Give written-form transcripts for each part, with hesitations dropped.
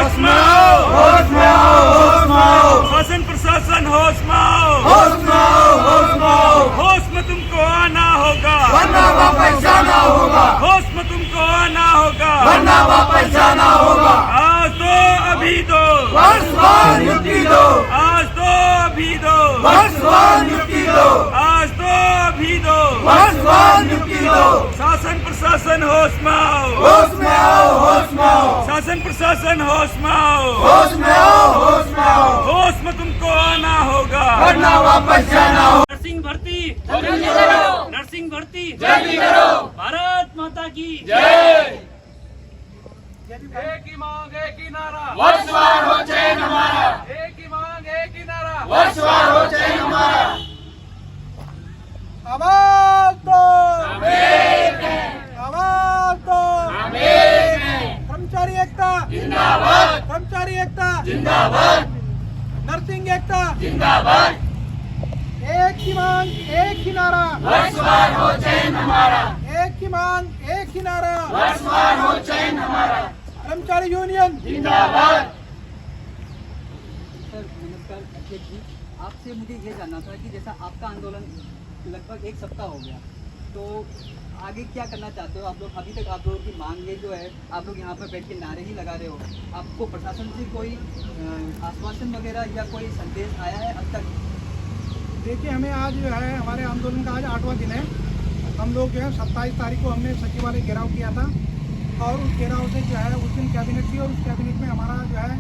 होश में आओ, होश में आओ, होश में आओ, शासन प्रशासन होश में आओ, होश में आओ, होश में आओ, होश में तुमको आना होगा, वरना वापस जाना होगा, होश में तुमको आना होगा, वरना वापस जाना होगा। आज दो अभी दो, वर्षवान नियुक्ति दो, आज दो अभी दो, वर्षवान नियुक्ति दो, आज दो अभी दो, वर्षवान नियुक्ति दो। शासन प्रशासन होश में आओ, होश में आओ, होश में आओ, शासन प्रशासन होश में आओ, होश में आओ, होश में आओ, होश में तुमको आना होगा, वरना वापस जाना होगा। नर्सिंग भर्ती जल्दी करो, नर्सिंग भर्ती जल्दी करो। भारत माता की जय। एक ही मांग एक ही नारा, वर्षवान हो चैन हमारा, एक ही मांग एक ही नारा, वर्षवान हो चैन हमारा। आवाज दो, एक है, आवाज दो, हम एक हैं। कर्मचारी एकता, जिंदाबाद, कर्मचारी एकता, जिंदाबाद, नर्सिंग एकता, जिंदाबाद। एक ही मांग एक ही नारा, वर्षवान हो चैन हमारा, एक ही मांग एक ही नारा, वर्षवान हो चैन हमारा। कर्मचारी यूनियन जिंदाबाद। सर नमस्कार अध्यक्ष जी, आपसे मुझे ये जानना था कि जैसा आपका आंदोलन लगभग एक सप्ताह हो गया, तो आगे क्या करना चाहते हो आप लोग? अभी तक आप लोगों की मांगे जो है, आप लोग यहाँ पर बैठ के नारे ही लगा रहे हो, आपको प्रशासन से कोई आश्वासन वगैरह या कोई संदेश आया है अब तक? देखिए, हमें आज जो है हमारे आंदोलन का आज 8वां दिन है। हम लोग जो है 27 तारीख को हमने सचिवालय घेराव किया था और उस घेराव से जो है उस दिन कैबिनेट थी और उस कैबिनेट में हमारा जो है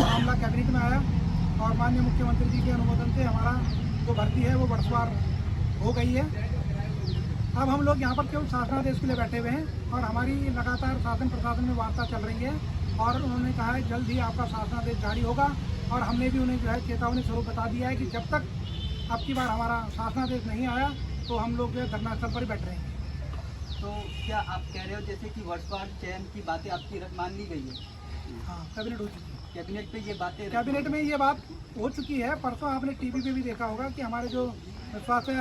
मामला कैबिनेट में आया और माननीय मुख्यमंत्री जी के अनुमोदन से हमारा जो भर्ती है वो बरसवार हो गई है। अब हम लोग यहाँ पर केवल शासनादेश के लिए बैठे हुए हैं और हमारी लगातार शासन प्रशासन में वार्ता चल रही है और उन्होंने कहा है जल्द ही आपका शासनादेश जारी होगा और हमने भी उन्हें जो है चेतावनी स्वरूप बता दिया है कि जब तक अब की बार हमारा शासनादेश नहीं आया तो हम लोग जो है धरना स्थल पर ही बैठ रहे हैं। तो क्या आप कह रहे हो जैसे कि वर्षवार चयन की बातें आपकी मान ली गई है? हाँ, कैबिनेट हो चुकी है। कैबिनेट पे ये बातें कैबिनेट में ये बात हो चुकी है। परसों आपने टीवी पे भी देखा होगा कि हमारे जो स्वास्थ्य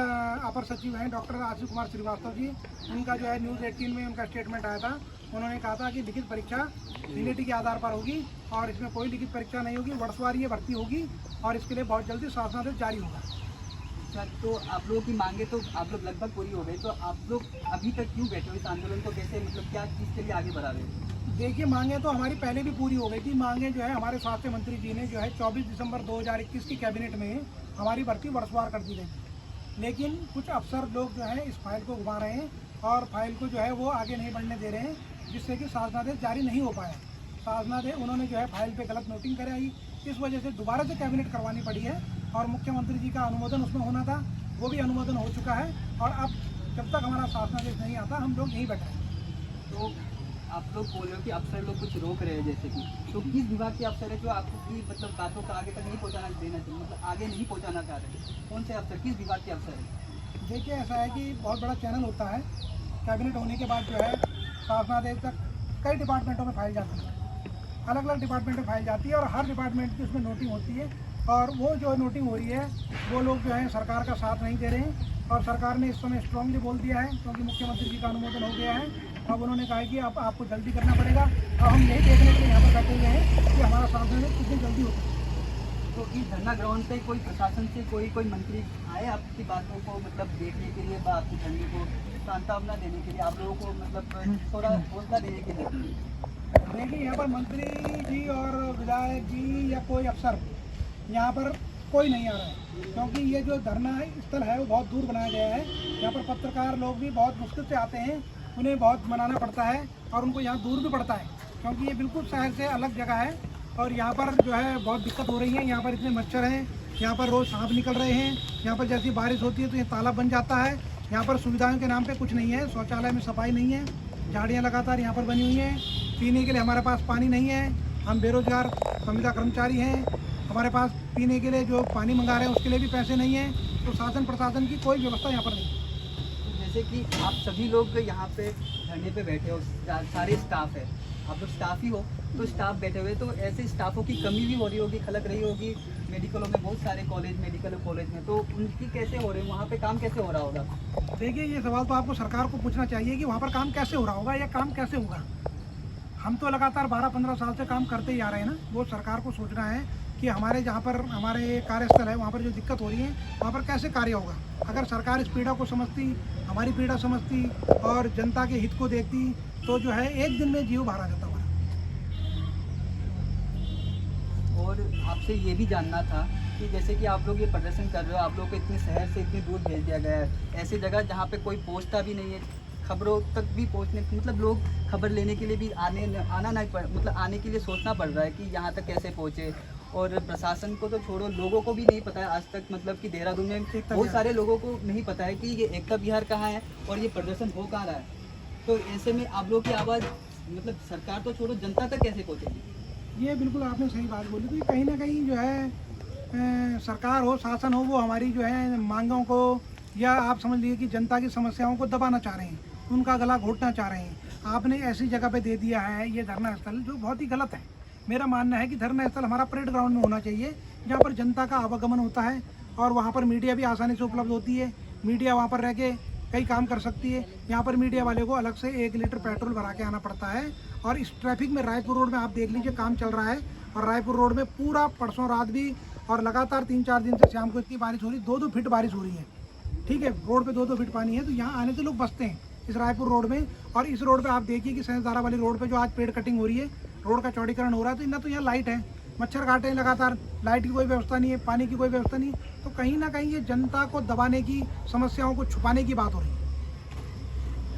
अपर सचिव हैं डॉक्टर आशीष कुमार श्रीवास्तव जी, उनका जो है न्यूज़ 18 में उनका स्टेटमेंट आया था। उन्होंने कहा था कि लिखित परीक्षा सीनियरिटी के आधार पर होगी और इसमें कोई लिखित परीक्षा नहीं होगी, वर्षवार ये भर्ती होगी और इसके लिए बहुत जल्दी शासनादेश जारी होगा। अच्छा, तो आप लोगों की मांगे तो आप लोग लगभग पूरी हो गई, तो आप लोग अभी तक क्यों बैठे हो? इस आंदोलन को कैसे, मतलब क्या चीज़ के लिए आगे बढ़ा रहे हो? देखिए, मांगे तो हमारी पहले भी पूरी हो गई थी। मांगे जो है हमारे स्वास्थ्य मंत्री जी ने जो है 24 दिसंबर 2021 की कैबिनेट में हमारी भर्ती वर्षवार कर दी गई, लेकिन कुछ अफसर लोग जो है इस फाइल को घुमा रहे हैं और फाइल को जो है वो आगे नहीं बढ़ने दे रहे हैं, जिससे कि शासनादेश जारी नहीं हो पाया। शासनादेश उन्होंने जो है फाइल पे गलत नोटिंग कराई, इस वजह से दोबारा से कैबिनेट करवानी पड़ी है और मुख्यमंत्री जी का अनुमोदन उसमें होना था, वो भी अनुमोदन हो चुका है और अब जब तक हमारा शासनादेश नहीं आता हम लोग यहीं बैठे हैं। तो आप लोग बोल रहे हो कि अफसर लोग कुछ रोक रहे हैं जैसे कि, तो किस विभाग के अफसर है जो आपको की मतलब बातों का आगे तक नहीं पहुंचाना देना चाहिए, मतलब आगे नहीं पहुंचाना चाह रहे? कौन से अफसर, किस विभाग के अफसर हैं? देखिए, ऐसा है कि बहुत बड़ा चैनल होता है। कैबिनेट होने के बाद जो है शासनादेश तक कई डिपार्टमेंटों में फाइल जाती है, अलग अलग डिपार्टमेंट में फाइल जाती है और हर डिपार्टमेंट की उसमें नोटिंग होती है और वो जो नोटिंग हो रही है वो लोग जो है सरकार का साथ नहीं दे रहे हैं और सरकार ने इस समय स्ट्रांगली बोल दिया है क्योंकि मुख्यमंत्री जी का अनुमोदन हो गया है। अब उन्होंने कहा है कि अब आपको जल्दी करना पड़ेगा। अब हम यही देखने के लिए यहाँ पर बैठे हुए हैं कि हमारा शासनादेश कितनी जल्दी होता है। तो इस धरना ग्राउंड पे कोई प्रशासन से कोई मंत्री आए आपकी बातों को मतलब देखने के लिए, आपकी धरने को सांत्वना देने के लिए, आप लोगों को मतलब थोड़ा हौसला देने के लिए? देखिए, यहाँ पर मंत्री जी और विधायक जी या कोई अफसर यहाँ पर कोई नहीं आ रहा है क्योंकि ये जो धरना स्थल है वो बहुत दूर बनाया गया है। यहाँ पर पत्रकार लोग भी बहुत मुश्किल से आते हैं, उन्हें बहुत मनाना पड़ता है और उनको यहाँ दूर भी पड़ता है क्योंकि ये बिल्कुल शहर से अलग जगह है और यहाँ पर जो है बहुत दिक्कत हो रही है। यहाँ पर इतने मच्छर हैं, यहाँ पर रोज़ सांप निकल रहे हैं, यहाँ पर जैसी बारिश होती है तो ये तालाब बन जाता है। यहाँ पर सुविधाओं के नाम पे कुछ नहीं है, शौचालय में सफाई नहीं है, झाड़ियाँ लगातार यहाँ पर बनी हुई हैं, पीने के लिए हमारे पास पानी नहीं है, हम बेरोजगार संविदा कर्मचारी हैं, हमारे पास पीने के लिए जो पानी मंगा रहे हैं उसके लिए भी पैसे नहीं हैं, तो शासन प्रशासन की कोई व्यवस्था यहाँ पर नहीं है। जैसे कि आप सभी लोग यहाँ पे धरने पे बैठे हो, सारे स्टाफ है, आप लोग स्टाफ ही हो, तो स्टाफ बैठे हुए, तो ऐसे स्टाफों की कमी भी हो रही होगी, खलक रही होगी मेडिकलों में, बहुत सारे कॉलेज मेडिकल कॉलेज में, तो उनकी कैसे हो रही है, वहाँ पे काम कैसे हो रहा होगा? देखिए, ये सवाल तो आपको सरकार को पूछना चाहिए कि वहाँ पर काम कैसे हो रहा होगा या काम कैसे होगा। हम तो लगातार 12-15 साल से काम करते ही आ रहे हैं ना। वो सरकार को सोचना है कि हमारे जहाँ पर हमारे कार्यस्थल है वहाँ पर जो दिक्कत हो रही है वहाँ पर कैसे कार्य होगा। अगर सरकार इस पीड़ा को समझती, हमारी पीड़ा समझती और जनता के हित को देखती तो जो है एक दिन में जीव बाहर आ जाता हमारा। और आपसे ये भी जानना था कि जैसे कि आप लोग ये प्रदर्शन कर रहे हो, आप लोग को इतने शहर से इतनी दूर भेज दिया गया है, ऐसी जगह जहाँ पे कोई पहुँचता भी नहीं है, खबरों तक भी पहुँचने मतलब लोग खबर लेने के लिए भी आना नहीं पड़ मतलब आने के लिए सोचना पड़ रहा है कि यहाँ तक कैसे पहुँचे। और प्रशासन को तो छोड़ो, लोगों को भी नहीं पता है आज तक, मतलब कि देहरादून में बहुत सारे लोगों को नहीं पता है कि ये एकता विहार कहाँ है और ये प्रदर्शन हो कहाँ रहा है। तो ऐसे में आप लोग की आवाज़ मतलब सरकार तो छोड़ो, जनता तक कैसे पहुँचेगी? ये बिल्कुल आपने सही बात बोली। तो कहीं ना कहीं जो है सरकार हो, शासन हो, वो हमारी जो है मांगों को या आप समझ लीजिए कि जनता की समस्याओं को दबाना चाह रहे हैं, उनका गला घोटना चाह रहे हैं। आपने ऐसी जगह पे दे दिया है ये धरना स्थल, जो बहुत ही गलत है। मेरा मानना है कि धरना स्थल हमारा परेड ग्राउंड में होना चाहिए, जहाँ पर जनता का आवागमन होता है और वहाँ पर मीडिया भी आसानी से उपलब्ध होती है। मीडिया वहाँ पर रह के कई काम कर सकती है। यहाँ पर मीडिया वाले को अलग से 1 लीटर पेट्रोल भरा के आना पड़ता है। और इस ट्रैफिक में रायपुर रोड में आप देख लीजिए काम चल रहा है, और रायपुर रोड में पूरा परसों रात भी और लगातार 3-4 दिन से शाम को इतनी बारिश हो रही, 2-2 फीट बारिश हो रही है। ठीक है, रोड पे 2-2 फीट पानी है। तो यहाँ आने से लोग बसते हैं इस रायपुर रोड में। और इस रोड पे आप देखिए कि सैंसदारा वाली रोड पे जो आज पेड़ कटिंग हो रही है, रोड का चौड़ीकरण हो रहा है, तो इतना तो यहाँ लाइट है, मच्छर काटे हैं लगातार, लाइट की कोई व्यवस्था नहीं है, पानी की कोई व्यवस्था नहीं है। तो कहीं ना कहीं ये जनता को दबाने की, समस्याओं को छुपाने की बात हो रही है।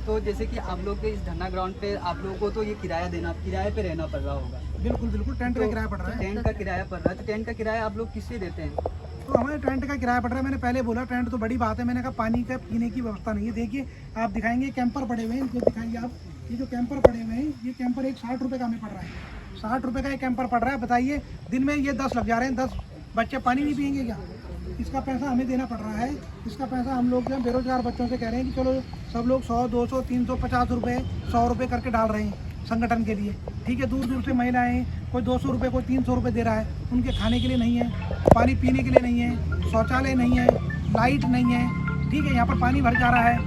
तो जैसे कि आप लोग के इस धरना ग्राउंड पे आप लोगों को तो ये किराए पे रहना पड़ रहा होगा। बिल्कुल बिल्कुल, टेंट का किराया पड़ रहा है। टेंट का किराया पड़ रहा है, तो टेंट का किराया आप लोग किससे देते हैं? तो हमारे टेंट का किराया पड़ रहा है। मैंने पहले बोला टेंट तो बड़ी बात है, मैंने कहा पानी का पीने की व्यवस्था नहीं है। देखिए आप दिखाएंगे कैंपर पड़े हुए हैं, इनको दिखाइए आप, ये जो कैंपर पड़े हुए हैं, ये कैंपर एक 60 रुपये का हमें पड़ रहा है। 60 रुपये का एक कैंपर पड़ रहा है। बताइए दिन में ये 10 लग जा रहे हैं, 10 बच्चे पानी नहीं पियेंगे क्या? इसका पैसा हमें देना पड़ रहा है। इसका पैसा हम लोग जो बेरोजगार बच्चों से कह रहे हैं कि चलो सब लोग 100, 200, 300, 50 रुपये, 100 रुपये करके डाल रहे हैं संगठन के लिए। ठीक है, दूर दूर से महिलाएं, कोई 200 रुपये, कोई 300 रुपये दे रहा है। उनके खाने के लिए नहीं है, पानी पीने के लिए नहीं है, शौचालय नहीं है, लाइट नहीं है। ठीक है, यहाँ पर पानी भर जा रहा है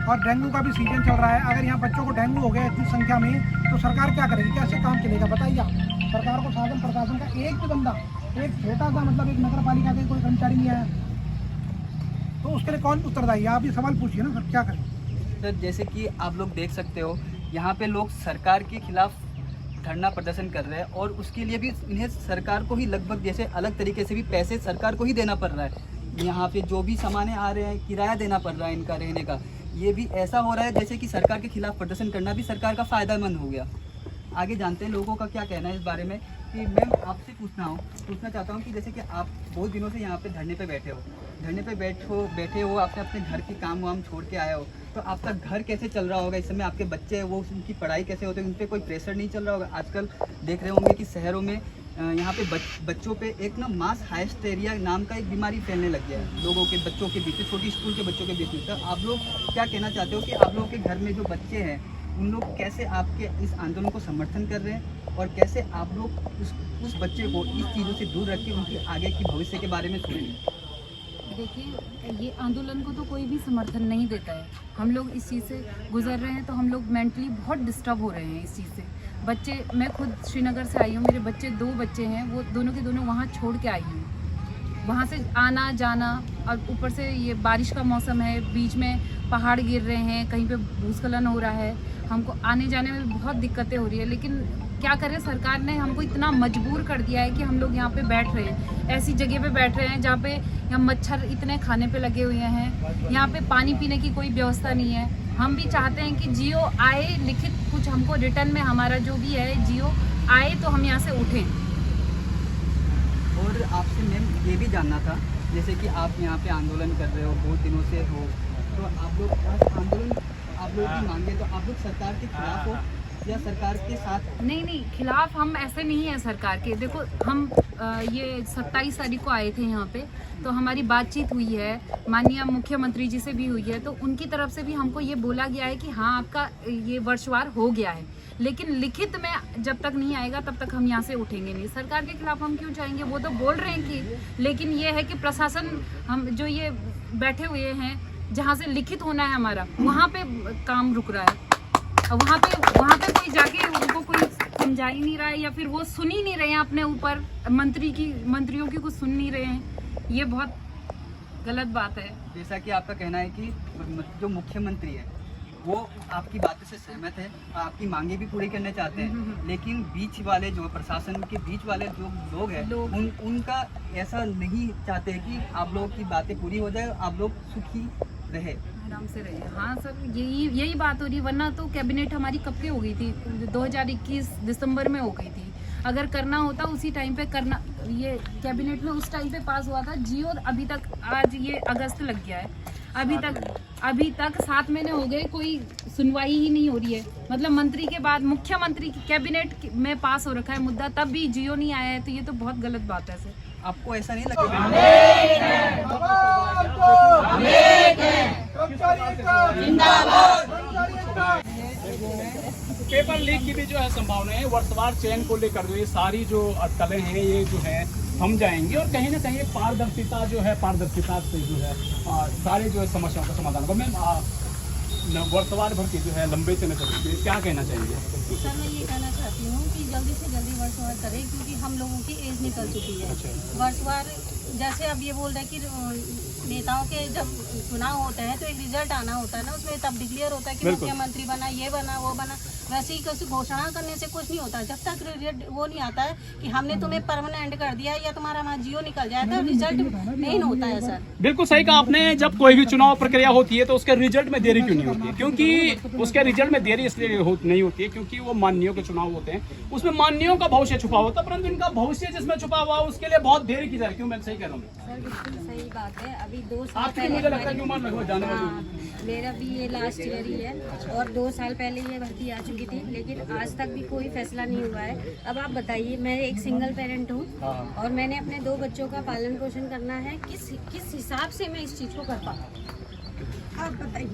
और डेंगू का भी सीजन चल रहा है। अगर यहाँ बच्चों को डेंगू हो गया इतनी संख्या में, तो सरकार क्या करेगी? कैसे काम चलेगा बताइए आप? सरकार को शासन प्रशासन का एक भी बंदा, एक छोटा सा मतलब एक नगर पालिका के कोई कर्मचारी नहीं आया, तो उसके लिए कौन उत्तरदायी है? आप ये सवाल पूछिए ना सर, क्या करें? सर जैसे कि आप लोग देख सकते हो यहाँ पे लोग सरकार के खिलाफ धरना प्रदर्शन कर रहे हैं और उसके लिए भी इन्हें सरकार को ही लगभग जैसे अलग तरीके से भी पैसे सरकार को ही देना पड़ रहा है। यहाँ पे जो भी सामानें आ रहे हैं, किराया देना पड़ रहा है इनका रहने का। ये भी ऐसा हो रहा है जैसे कि सरकार के खिलाफ प्रदर्शन करना भी सरकार का फ़ायदेमंद हो गया। आगे जानते हैं लोगों का क्या कहना है इस बारे में। कि मैम आपसे पूछना चाहता हूँ कि जैसे कि आप बहुत दिनों से यहाँ पे धरने पे बैठे हो, आपने अपने घर के काम वाम छोड़ के आए हो, तो आपका घर कैसे चल रहा होगा? इस समय आपके बच्चे हैं, वो उनकी पढ़ाई कैसे होती है? उन पर कोई प्रेशर नहीं चल रहा होगा? आजकल देख रहे होंगे कि शहरों में यहाँ पे बच्चों पे एक ना मास हाइस्टेरिया नाम का एक बीमारी फैलने लग गया है लोगों के, बच्चों के बीच में, छोटी स्कूल के बच्चों के बीच में। तो आप लोग क्या कहना चाहते हो कि आप लोगों के घर में जो बच्चे हैं उन लोग कैसे आपके इस आंदोलन को समर्थन कर रहे हैं और कैसे आप लोग उस बच्चे को इस चीज़ों से दूर रख के उनके आगे की भविष्य के बारे में सोचें? देखिए, ये आंदोलन को तो कोई भी समर्थन नहीं देता है। हम लोग इस चीज़ से गुजर रहे हैं, तो हम लोग मेंटली बहुत डिस्टर्ब हो रहे हैं इस चीज़ से। बच्चे, मैं खुद श्रीनगर से आई हूँ, मेरे बच्चे 2 बच्चे हैं, वो दोनों के दोनों वहाँ छोड़ के आई हूँ। वहाँ से आना जाना, और ऊपर से ये बारिश का मौसम है, बीच में पहाड़ गिर रहे हैं, कहीं पे भूस्खलन हो रहा है, हमको आने जाने में बहुत दिक्कतें हो रही है। लेकिन क्या करें, सरकार ने हमको इतना मजबूर कर दिया है कि हम लोग यहाँ पे बैठ रहे हैं, ऐसी जगह पे बैठ रहे हैं जहाँ पे यहाँ मच्छर इतने खाने पे लगे हुए हैं, यहाँ पे पानी पीने की कोई व्यवस्था नहीं है। हम भी चाहते हैं कि जियो आए, लिखित कुछ हमको रिटर्न में हमारा जो भी है जियो आए तो हम यहाँ से उठें। और आपसे मैम ये भी जानना था, जैसे कि आप यहाँ पे आंदोलन कर रहे हो, बहुत दिनों से हो, तो आप लोग आंदोलन, आप लोग की मांगे, तो आप लोग सरकार के खिलाफ हो या सरकार के साथ? नहीं, खिलाफ हम ऐसे नहीं है सरकार के। देखो, हम ये 27 तारीख को आए थे यहाँ पे, तो हमारी बातचीत हुई है, माननीय मुख्यमंत्री जी से भी हुई है, तो उनकी तरफ से भी हमको ये बोला गया है कि हाँ आपका ये वर्षवार हो गया है, लेकिन लिखित में जब तक नहीं आएगा तब तक हम यहाँ से उठेंगे नहीं। सरकार के खिलाफ हम क्यों जाएंगे? वो तो बोल रहे हैं कि, लेकिन ये है कि प्रशासन, हम जो ये बैठे हुए हैं जहाँ से लिखित होना है हमारा, वहाँ पे काम रुक रहा है। वहाँ पे कोई जाके उनको कोई समझा ही नहीं रहा है, या फिर वो सुन ही नहीं रहे हैं अपने ऊपर, मंत्रियों की कुछ सुन नहीं रहे हैं। ये बहुत गलत बात है। जैसा कि आपका कहना है कि जो मुख्यमंत्री है वो आपकी बातों से सहमत है, आपकी मांगे भी पूरी करना चाहते हैं, लेकिन बीच वाले जो प्रशासन के बीच वाले जो लोग हैं उनका ऐसा नहीं चाहते कि आप लोगों की बातें पूरी हो जाए, आप लोग सुखी रहे, आराम से रहे। हाँ सर, यही बात हो रही, वरना तो कैबिनेट हमारी कब की हो गई थी, 2021 दिसंबर में हो गई थी। अगर करना होता उसी टाइम पे करना, ये कैबिनेट में उस टाइम पे पास हुआ था। जियो अभी तक, आज ये अगस्त लग गया है, अभी तक 7 महीने हो गए, कोई सुनवाई ही नहीं हो रही है। मतलब मंत्री के बाद मुख्यमंत्री की कैबिनेट में पास हो रखा है मुद्दा, तब भी जियो नहीं आया है, तो ये तो बहुत गलत बात है सर। आपको ऐसा नहीं लगता? पेपर लीक की भी जो है संभावना है। वर्षवार चयन को लेकर जो ये सारी जो अटकलें हैं ये जो है थम जाएंगी, और कहीं ना कहीं पारदर्शिता से जो है सारे जो है समस्याओं का समाधान होगा। मैम, वर्षवार भर की जो है लंबे समय तक क्या कहना चाहेंगे? सर मैं ये कहना चाहती हूँ कि जल्दी से जल्दी वर्षवार करें, क्योंकि हम लोगों की एज निकल चुकी है। वर्षवार जैसे अब ये बोल रहे हैं कि नेताओं के जब चुनाव होते हैं तो एक रिजल्ट आना होता है ना, उसमें तब डिक्लेयर होता है कि मुख्यमंत्री बना, ये बना, वो बना। वैसे ही किसी घोषणा करने से कुछ नहीं होता जब तक रिजल्ट वो नहीं आता है कि हमने तुम्हें परमानेंट कर दिया या तुम्हारा वहाँ जियो निकल जाए, तो रिजल्ट मेन होता है सर। बिल्कुल सही कहा आपने। जब कोई भी चुनाव प्रक्रिया होती है तो उसके रिजल्ट में देरी क्यों नहीं होती है? क्योंकि उसके रिजल्ट में देरी इसलिए नहीं होती है क्योंकि वो माननीयों के चुनाव होते हैं, उसमें माननीयों का भविष्य छुपा होता है, परंतु इनका भविष्य जिसमें छुपा हुआ उसके लिए बहुत देरी की जा रही है। क्यों मैं सही कह रहा हूँ? सर बिल्कुल सही बात है। अभी 2 साल आपकी पहले मुझे लगता है कि उम्र लगभग जाने वाली है। हाँ, मेरा भी ये लास्ट ईयर ही है, और 2 साल पहले ये भर्ती आ चुकी थी, लेकिन आज तक भी कोई फैसला नहीं हुआ है। अब आप बताइए, मैं एक सिंगल पेरेंट हूँ और मैंने अपने 2 बच्चों का पालन पोषण करना है, किस हिसाब से मैं इस चीज़ को कर पाऊँ? आप बताइए।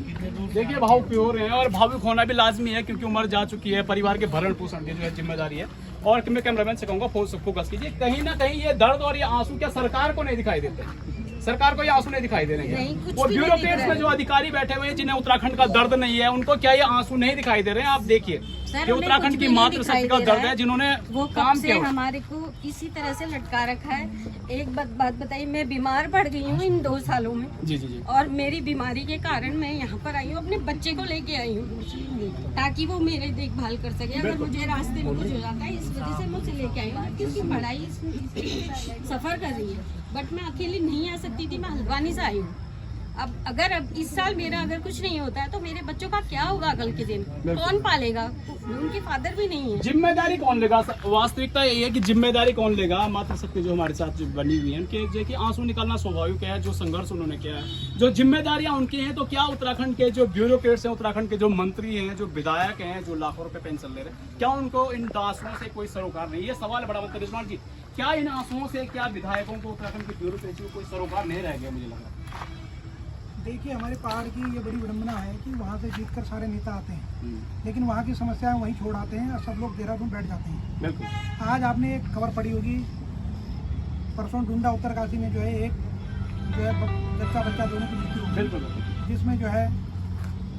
देखिए, भाव प्योर हैं और भावुक होना भी लाजमी है क्योंकि उम्र जा चुकी है, परिवार के भरण पोषण की जो है जिम्मेदारी है। और मैं कैमरामैन से कहूँगा फोकस कीजिए। कहीं ना कहीं ये दर्द और ये आंसू क्या सरकार को नहीं दिखाई देते? सरकार को ये आंसू नहीं दिखाई दे रहे हैं? वो ब्यूरोक्रेट्स में जो अधिकारी बैठे हुए हैं जिन्हें उत्तराखंड का दर्द नहीं है, उनको क्या ये आंसू नहीं दिखाई दे रहे हैं? आप देखिए कि उत्तराखंड की मातृशक्ति का दर्द है जिन्होंने वो काम किया, हमारे को इसी तरह से लटका रखा है। एक बात बताइए, मैं बीमार पड़ गई हूँ इन 2 सालों में। जी, और मेरी बीमारी के कारण मैं यहाँ पर आई हूँ, अपने बच्चे को लेके आई हूँ ताकि वो मेरे देखभाल कर सके। अगर मुझे रास्ते में कुछ हो जाता है, इस वजह से मैं उसे लेके आई हूँ, क्योंकि पढ़ाई सफर कर रही है। बट मैं अकेली नहीं आ सकती थी, मैं हल्द्वानी से आई हूँ। अब इस साल मेरा अगर कुछ नहीं होता है तो मेरे बच्चों का क्या होगा कल के दिन? कौन पालेगा? उनके फादर भी नहीं है। जिम्मेदारी कौन लेगा? वास्तविकता यही है कि जिम्मेदारी कौन लेगा? मातृशक्ति जो हमारे साथ बनी हुई है उनके कि आंसू निकालना स्वाभाविक है, जो संघर्ष उन्होंने किया है, जो जिम्मेदारियां उनकी हैं। तो क्या उत्तराखंड के जो ब्यूरोक्रेट्स हैं, उत्तराखंड के जो मंत्री हैं, जो विधायक हैं, जो लाखों रुपए पेंशन ले रहे हैं, क्या उनको इन आंसुओं से कोई सरोकार नहीं? ये सवाल बड़ा मतलब रिजवान जी, क्या इन आंसुओं से क्या विधायकों को, उत्तराखंड के ब्यूरोक्रेसी को कोई सरोकार नहीं रह गया? मुझे लग रहा है। देखिए, हमारे पहाड़ की ये बड़ी विडंबना है कि वहाँ से जीतकर सारे नेता आते हैं, लेकिन वहाँ की समस्याएं वहीं छोड़ आते हैं और सब लोग देहरादून बैठ जाते हैं। बिल्कुल। आज आपने एक खबर पड़ी होगी, परसों डूंडा उत्तरकाशी में जो है एक जो है बच्चा दोनों की मृत्यु हुई, बिल्कुल, जिसमें जो है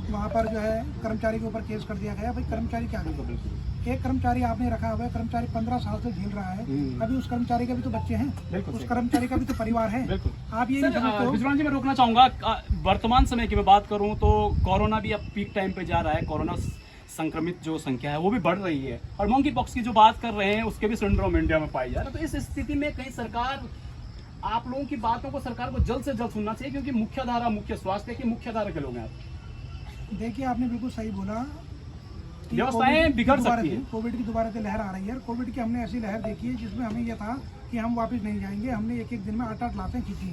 वहाँ पर जो है कर्मचारी के ऊपर केस कर दिया गया। भाई कर्मचारी क्या करे? एक कर्मचारी आपने रखा हुआ है, कर्मचारी 15 साल से झेल रहा है, अभी उस कर्मचारी के भी तो बच्चे हैं, उस कर्मचारी का भी तो परिवार है। आप ये विजवान जी, मैं रोकना चाहूंगा। वर्तमान समय की मैं बात करूं तो कोरोना भी अब पीक टाइम पे जा रहा है। कोरोना संक्रमित जो संख्या है वो भी बढ़ रही है, और मंकी पॉक्स की जो बात कर रहे हैं उसके भी सिंड्रोम इंडिया में पाई जा रहा है। तो इस स्थिति में कहीं सरकार, आप लोगों की बातों को सरकार को जल्द से जल्द सुनना चाहिए, क्योंकि मुख्य स्वास्थ्य की मुख्यधारा के लोग हैं आप। देखिए, आपने बिल्कुल सही बोला, व्यवस्थाएं बिगड़ सकती है। कोविड की दोबारा से लहर आ रही है। कोविड की हमने ऐसी लहर देखी है जिसमें हमें यह था कि हम वापस नहीं जाएंगे। हमने एक दिन में 8-8 लाशें खींची।